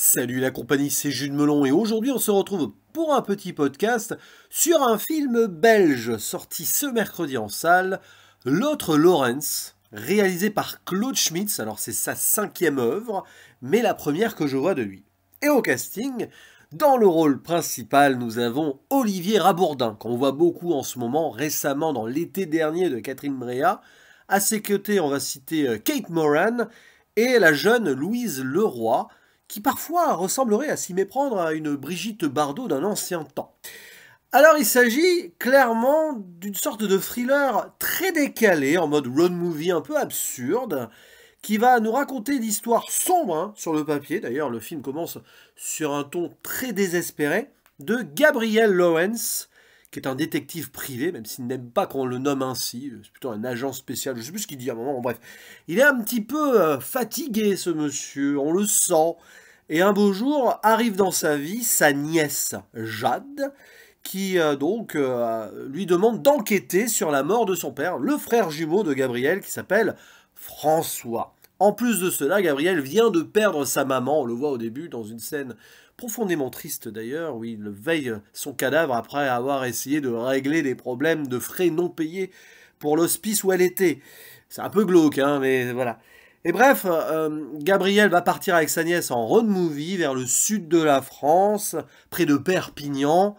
Salut la compagnie, c'est Jules Melon et aujourd'hui on se retrouve pour un petit podcast sur un film belge sorti ce mercredi en salle, L'autre Lawrence, réalisé par Claude Schmitz. Alors c'est sa 5e œuvre, mais la première que je vois de lui. Et au casting, dans le rôle principal, nous avons Olivier Rabourdin, qu'on voit beaucoup en ce moment, récemment dans L'été dernier de Catherine Breillat. À ses côtés, on va citer Kate Moran et la jeune Louise Leroy, qui parfois ressemblerait à s'y méprendre à une Brigitte Bardot d'un ancien temps. Alors il s'agit clairement d'une sorte de thriller très décalé, en mode road movie un peu absurde, qui va nous raconter l'histoire sombre, sur le papier, d'ailleurs le film commence sur un ton très désespéré, de Gabriel Lawrence, qui est un détective privé, même s'il n'aime pas qu'on le nomme ainsi, c'est plutôt un agent spécial, je sais plus ce qu'il dit à un moment, bref. Il est un petit peu fatigué ce monsieur, on le sent, et un beau jour arrive dans sa vie sa nièce Jade, qui lui demande d'enquêter sur la mort de son père, le frère jumeau de Gabriel, qui s'appelle François. En plus de cela, Gabriel vient de perdre sa maman, on le voit au début dans une scène profondément triste d'ailleurs, où il veille son cadavre après avoir essayé de régler des problèmes de frais non payés pour l'hospice où elle était. C'est un peu glauque, mais voilà. Et bref, Gabriel va partir avec sa nièce en road movie vers le sud de la France, près de Perpignan,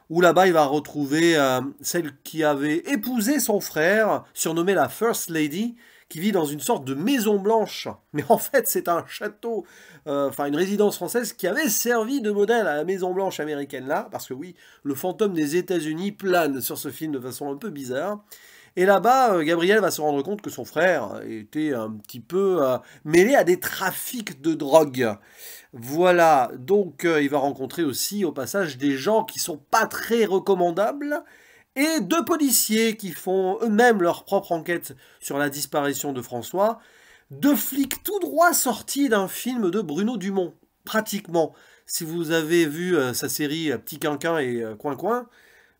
où là-bas il va retrouver celle qui avait épousé son frère, surnommée la First Lady, qui vit dans une sorte de maison blanche. Mais en fait, c'est un château, une résidence française qui avait servi de modèle à la Maison Blanche américaine là, parce que oui, le fantôme des États-Unis plane sur ce film de façon un peu bizarre. Et là-bas, Gabriel va se rendre compte que son frère était un petit peu mêlé à des trafics de drogue. Voilà, donc il va rencontrer aussi au passage des gens qui sont pas très recommandables, et deux policiers qui font eux-mêmes leur propre enquête sur la disparition de François, deux flics tout droit sortis d'un film de Bruno Dumont, pratiquement. Si vous avez vu sa série Petit Quinquin et Coin Coin,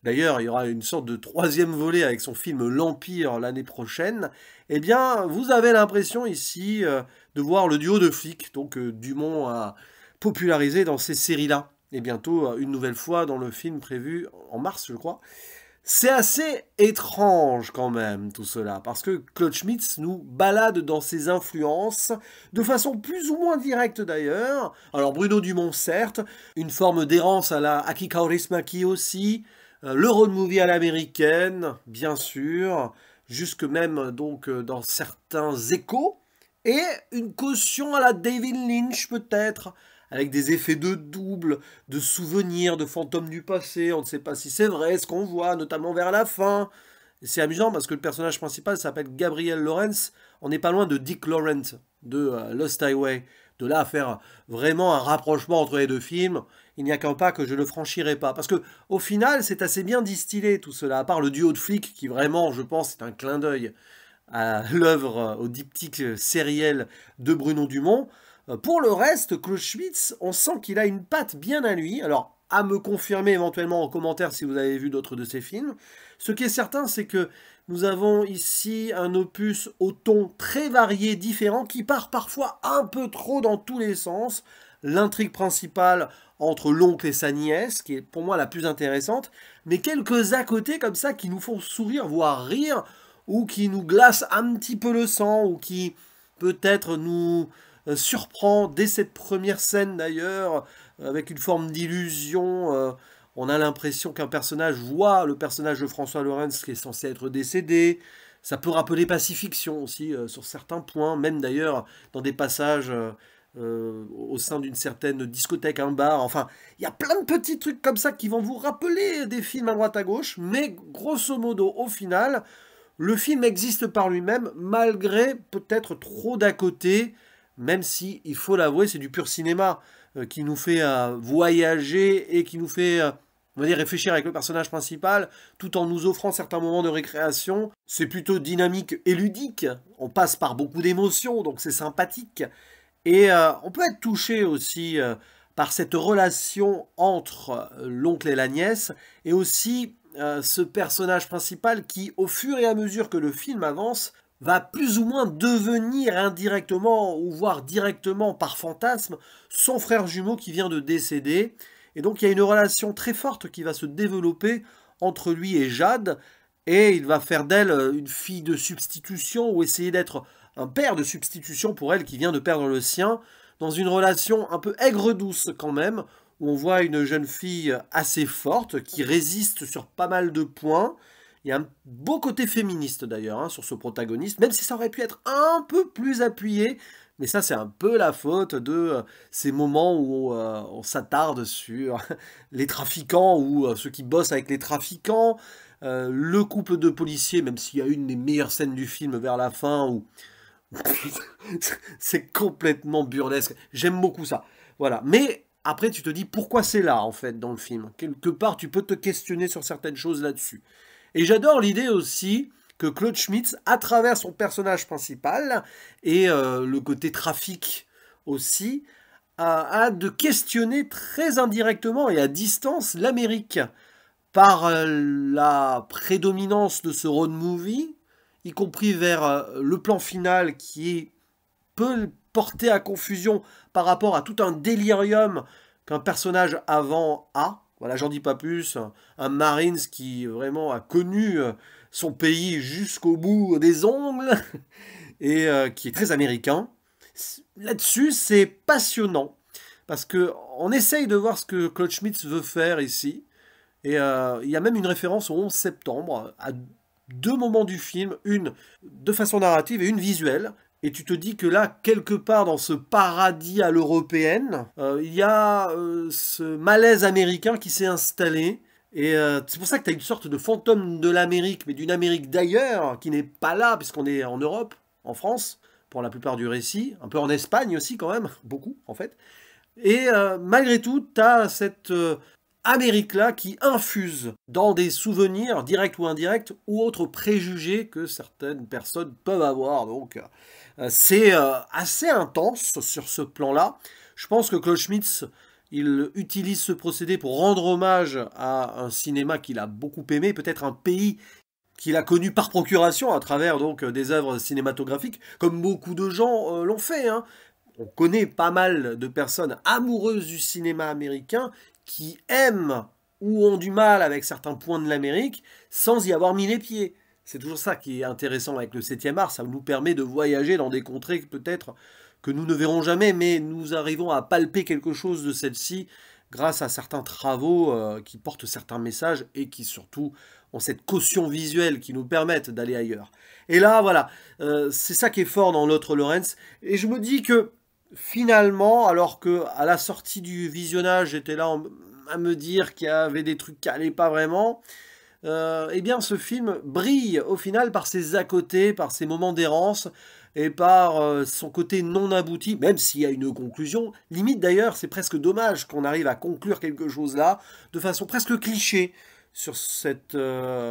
d'ailleurs il y aura une sorte de troisième volet avec son film L'Empire l'année prochaine, eh bien vous avez l'impression ici de voir le duo de flics, donc Dumont a popularisé dans ces séries-là, et bientôt une nouvelle fois dans le film prévu en mars je crois. C'est assez étrange quand même tout cela, parce que Claude Schmitz nous balade dans ses influences, de façon plus ou moins directe d'ailleurs. Alors Bruno Dumont certes, une forme d'errance à la Aki Kaurismäki aussi, le road movie à l'américaine, bien sûr, jusque même donc dans certains échos, et une caution à la David Lynch peut-être, avec des effets de double, de souvenirs, de fantômes du passé, on ne sait pas si c'est vrai ce qu'on voit, notamment vers la fin. C'est amusant parce que le personnage principal s'appelle Gabriel Lawrence, on n'est pas loin de Dick Laurent de Lost Highway. De là à faire vraiment un rapprochement entre les deux films, il n'y a qu'un pas que je ne franchirai pas. Parce que au final, c'est assez bien distillé tout cela, à part le duo de flics qui vraiment, je pense, est un clin d'œil à l'œuvre, au diptyque sériel de Bruno Dumont. Pour le reste, Claude Schmitz, on sent qu'il a une patte bien à lui. Alors, à me confirmer éventuellement en commentaire si vous avez vu d'autres de ses films. Ce qui est certain, c'est que nous avons ici un opus au ton très varié, différent, qui part parfois un peu trop dans tous les sens. L'intrigue principale entre l'oncle et sa nièce, qui est pour moi la plus intéressante, mais quelques à côté comme ça qui nous font sourire, voire rire, ou qui nous glacent un petit peu le sang, ou qui peut-être nous surprend dès cette première scène d'ailleurs, avec une forme d'illusion. On a l'impression qu'un personnage voit le personnage de François Lawrence qui est censé être décédé. Ça peut rappeler Pacifiction aussi sur certains points, même d'ailleurs dans des passages au sein d'une certaine discothèque, un bar. Enfin, il y a plein de petits trucs comme ça qui vont vous rappeler des films à droite à gauche, mais grosso modo, au final, le film existe par lui-même, malgré peut-être trop d'à côté, même si, il faut l'avouer, c'est du pur cinéma qui nous fait voyager et qui nous fait, on va dire, réfléchir avec le personnage principal, tout en nous offrant certains moments de récréation. C'est plutôt dynamique et ludique, on passe par beaucoup d'émotions, donc c'est sympathique. Et on peut être touché aussi par cette relation entre l'oncle et la nièce, et aussi ce personnage principal qui, au fur et à mesure que le film avance, va plus ou moins devenir indirectement, ou voire directement par fantasme, son frère jumeau qui vient de décéder. Et donc il y a une relation très forte qui va se développer entre lui et Jade, et il va faire d'elle une fille de substitution, ou essayer d'être un père de substitution pour elle qui vient de perdre le sien, dans une relation un peu aigre-douce quand même, où on voit une jeune fille assez forte, qui résiste sur pas mal de points. Il y a un beau côté féministe d'ailleurs hein, sur ce protagoniste, même si ça aurait pu être un peu plus appuyé, mais ça c'est un peu la faute de ces moments où on s'attarde sur les trafiquants ou ceux qui bossent avec les trafiquants, le couple de policiers, même s'il y a une des meilleures scènes du film vers la fin où c'est complètement burlesque. J'aime beaucoup ça. Voilà. Mais après, tu te dis pourquoi c'est là, en fait, dans le film. Quelque part, tu peux te questionner sur certaines choses là-dessus. Et j'adore l'idée aussi que Claude Schmitz, à travers son personnage principal et le côté trafic aussi, a de questionner très indirectement et à distance l'Amérique par la prédominance de ce road movie, y compris vers le plan final qui peut porter à confusion par rapport à tout un délirium qu'un personnage avant a. Voilà, j'en dis pas plus. Un Marines qui vraiment a connu son pays jusqu'au bout des ongles et qui est très américain. Là-dessus, c'est passionnant parce que on essaye de voir ce que Claude Schmitz veut faire ici. Et il y a même une référence au 11 septembre, à deux moments du film, une de façon narrative et une visuelle. Et tu te dis que là, quelque part dans ce paradis à l'européenne, il y a ce malaise américain qui s'est installé. Et c'est pour ça que tu as une sorte de fantôme de l'Amérique, mais d'une Amérique d'ailleurs, qui n'est pas là, puisqu'on est en Europe, en France, pour la plupart du récit, un peu en Espagne aussi quand même, beaucoup en fait. Et malgré tout, tu as cette Amérique-là qui infuse dans des souvenirs, directs ou indirects, ou autres préjugés que certaines personnes peuvent avoir. Donc c'est assez intense sur ce plan-là. Je pense que Claude Schmitz, il utilise ce procédé pour rendre hommage à un cinéma qu'il a beaucoup aimé, peut-être un pays qu'il a connu par procuration à travers donc des œuvres cinématographiques, comme beaucoup de gens l'ont fait. Hein. On connaît pas mal de personnes amoureuses du cinéma américain qui aiment ou ont du mal avec certains points de l'Amérique sans y avoir mis les pieds. C'est toujours ça qui est intéressant avec le 7e art, ça nous permet de voyager dans des contrées peut-être que nous ne verrons jamais, mais nous arrivons à palper quelque chose de celle-ci grâce à certains travaux qui portent certains messages et qui surtout ont cette caution visuelle qui nous permettent d'aller ailleurs. Et là, voilà, c'est ça qui est fort dans l'autre Lawrence, et je me dis que finalement, alors que à la sortie du visionnage, j'étais là à me dire qu'il y avait des trucs qui n'allaient pas vraiment, eh bien ce film brille au final par ses à-côtés, par ses moments d'errance et par son côté non abouti, même s'il y a une conclusion. Limite d'ailleurs, c'est presque dommage qu'on arrive à conclure quelque chose là de façon presque cliché sur cette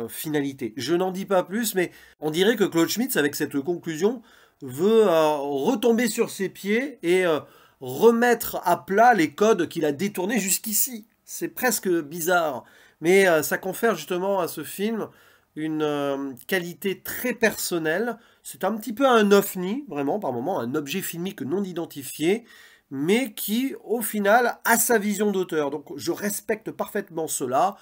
finalité. Je n'en dis pas plus, mais on dirait que Claude Schmitz, avec cette conclusion, veut retomber sur ses pieds et remettre à plat les codes qu'il a détournés jusqu'ici. C'est presque bizarre, mais ça confère justement à ce film une qualité très personnelle. C'est un petit peu un ovni, vraiment, par moment, un objet filmique non identifié, mais qui, au final, a sa vision d'auteur. Donc je respecte parfaitement cela.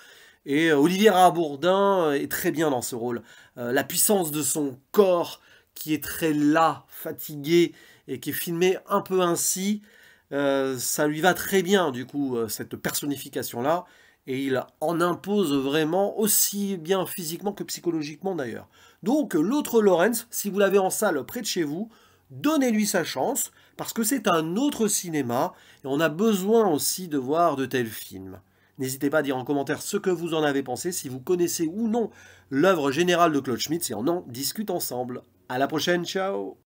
Et Olivier Rabourdin est très bien dans ce rôle. La puissance de son corps, qui est très las, fatigué, et qui est filmé un peu ainsi, ça lui va très bien, du coup, cette personnification-là, et il en impose vraiment, aussi bien physiquement que psychologiquement d'ailleurs. Donc, l'autre Lawrence, si vous l'avez en salle près de chez vous, donnez-lui sa chance, parce que c'est un autre cinéma, et on a besoin aussi de voir de tels films. N'hésitez pas à dire en commentaire ce que vous en avez pensé, si vous connaissez ou non l'œuvre générale de Claude Schmitz, et on en discute ensemble. À la prochaine, ciao!